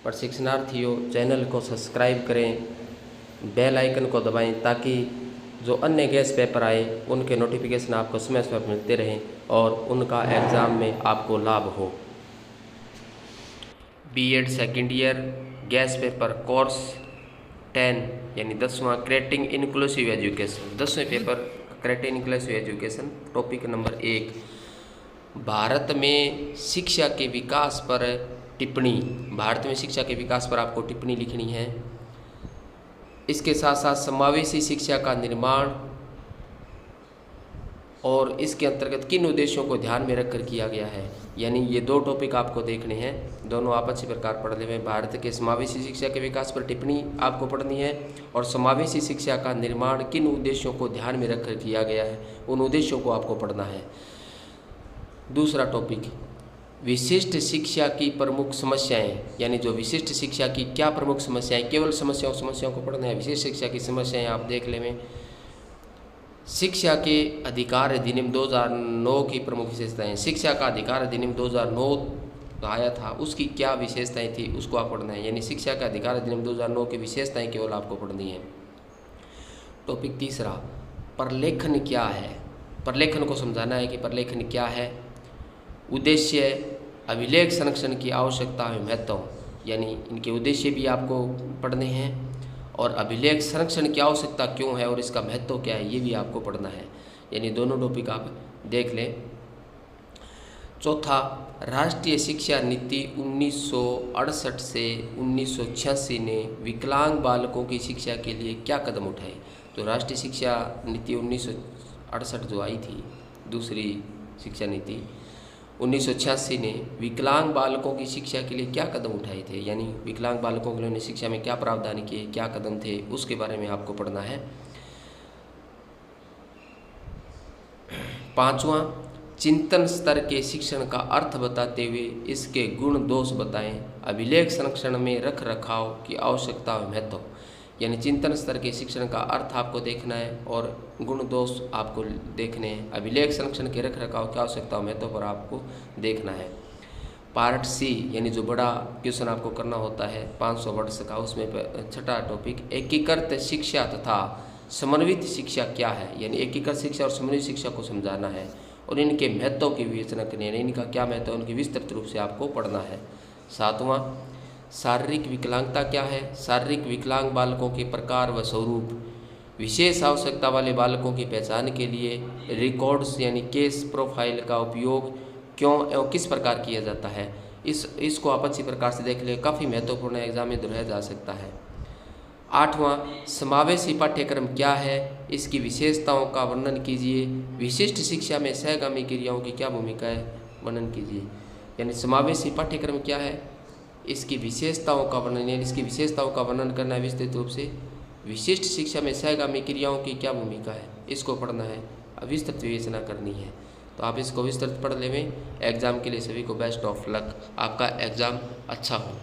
प्रशिक्षणार्थियों चैनल को सब्सक्राइब करें, बेल आइकन को दबाएं ताकि जो अन्य गैस पेपर आए उनके नोटिफिकेशन आपको समय समय पर मिलते रहें और उनका एग्ज़ाम में आपको लाभ हो। BEd second year guess paper course 10 यानी 10वां क्रिएटिंग इंक्लूसिव एजुकेशन, 10वें paper creating inclusive education, topic number 1 Bharat में शिक्षा के विकास पर टिप्पणी। भारत में शिक्षा के विकास पर आपको टिप्पणी लिखनी है। इसके साथ साथ समावेशी शिक्षा का निर्माण और इसके अंतर्गत किन उद्देश्यों को ध्यान में रखकर किया गया है, यानी ये दो टॉपिक आपको देखने हैं, दोनों आप अच्छी प्रकार पढ़ ले। भारत के समावेशी शिक्षा के विकास पर टिप्पणी आपको पढ़नी है और समावेशी शिक्षा का निर्माण किन उद्देश्यों को ध्यान में रखकर किया गया है, उन उद्देश्यों को आपको पढ़ना है। दूसरा टॉपिक विशिष्ट शिक्षा की प्रमुख समस्याएं, यानी जो विशिष्ट शिक्षा की क्या प्रमुख समस्याएं, केवल समस्याओं को पढ़ना है। विशिष्ट शिक्षा की समस्याएं आप देख लें। शिक्षा के अधिकार अधिनियम 2009 की प्रमुख विशेषताएं, शिक्षा का अधिकार अधिनियम 2009 आया था, उसकी क्या विशेषताएं थी उसको आप पढ़ना है, यानी शिक्षा का अधिकार अधिनियम 2009 की विशेषताएं केवल आपको पढ़नी है। टॉपिक तीसरा प्रलेखन क्या है, प्रलेखन को समझाना है कि प्रलेखन क्या है। उद्देश्य अभिलेख संरक्षण की आवश्यकता है महत्व, यानी इनके उद्देश्य भी आपको पढ़ने हैं और अभिलेख संरक्षण की आवश्यकता क्यों है और इसका महत्व क्या है ये भी आपको पढ़ना है, यानी दोनों टॉपिक आप देख लें। चौथा राष्ट्रीय शिक्षा नीति 1968 से 1986 ने विकलांग बालकों की शिक्षा के लिए क्या कदम उठाए। तो राष्ट्रीय शिक्षा नीति 1968 जो आई थी, दूसरी शिक्षा नीति 1986 ने विकलांग बालकों की शिक्षा के लिए क्या कदम उठाए थे, यानी विकलांग बालकों के लिए शिक्षा में क्या प्रावधान किए, क्या कदम थे, उसके बारे में आपको पढ़ना है। पांचवा चिंतन स्तर के शिक्षण का अर्थ बताते हुए इसके गुण दोष बताएं। अभिलेख संरक्षण में रख रखाव की आवश्यकता और महत्व, यानी चिंतन स्तर के शिक्षण का अर्थ आपको देखना है और गुण दोष आपको देखने हैं। अभिलेख संरक्षण के रख रखाव की आवश्यकता और महत्व पर आपको देखना है। पार्ट सी यानी जो बड़ा क्वेश्चन आपको करना होता है 500 वर्ड्स का, उसमें छठा टॉपिक एकीकृत शिक्षा तथा समन्वित शिक्षा क्या है, यानी एकीकृत शिक्षा और समन्वित शिक्षा को समझाना है और इनके महत्व की विवेचना करनी है, इनका क्या महत्व है उनकी विस्तृत रूप से आपको पढ़ना है। सातवां शारीरिक विकलांगता क्या है, शारीरिक विकलांग बालकों के प्रकार व स्वरूप, विशेष आवश्यकता वाले बालकों की पहचान के लिए रिकॉर्ड्स यानी केस प्रोफाइल का उपयोग क्यों एवं किस प्रकार किया जाता है, इसको आप अच्छी प्रकार से देख लें, काफ़ी महत्वपूर्ण एग्जाम में दोहराया जा सकता है। आठवां समावेशी पाठ्यक्रम क्या है, इसकी विशेषताओं का वर्णन कीजिए। विशिष्ट शिक्षा में सहगामी क्रियाओं की क्या भूमिका है, वर्णन कीजिए, यानी समावेशी पाठ्यक्रम क्या है, इसकी विशेषताओं का वर्णन, यानी इसकी विशेषताओं का वर्णन करना है विस्तृत रूप से। विशिष्ट शिक्षा में सहगामी क्रियाओं की क्या भूमिका है, इसको पढ़ना है, विस्तृत विवेचना करनी है। तो आप इसको विस्तृत पढ़ लें। एग्ज़ाम के लिए सभी को बेस्ट ऑफ लक, आपका एग्ज़ाम अच्छा हो।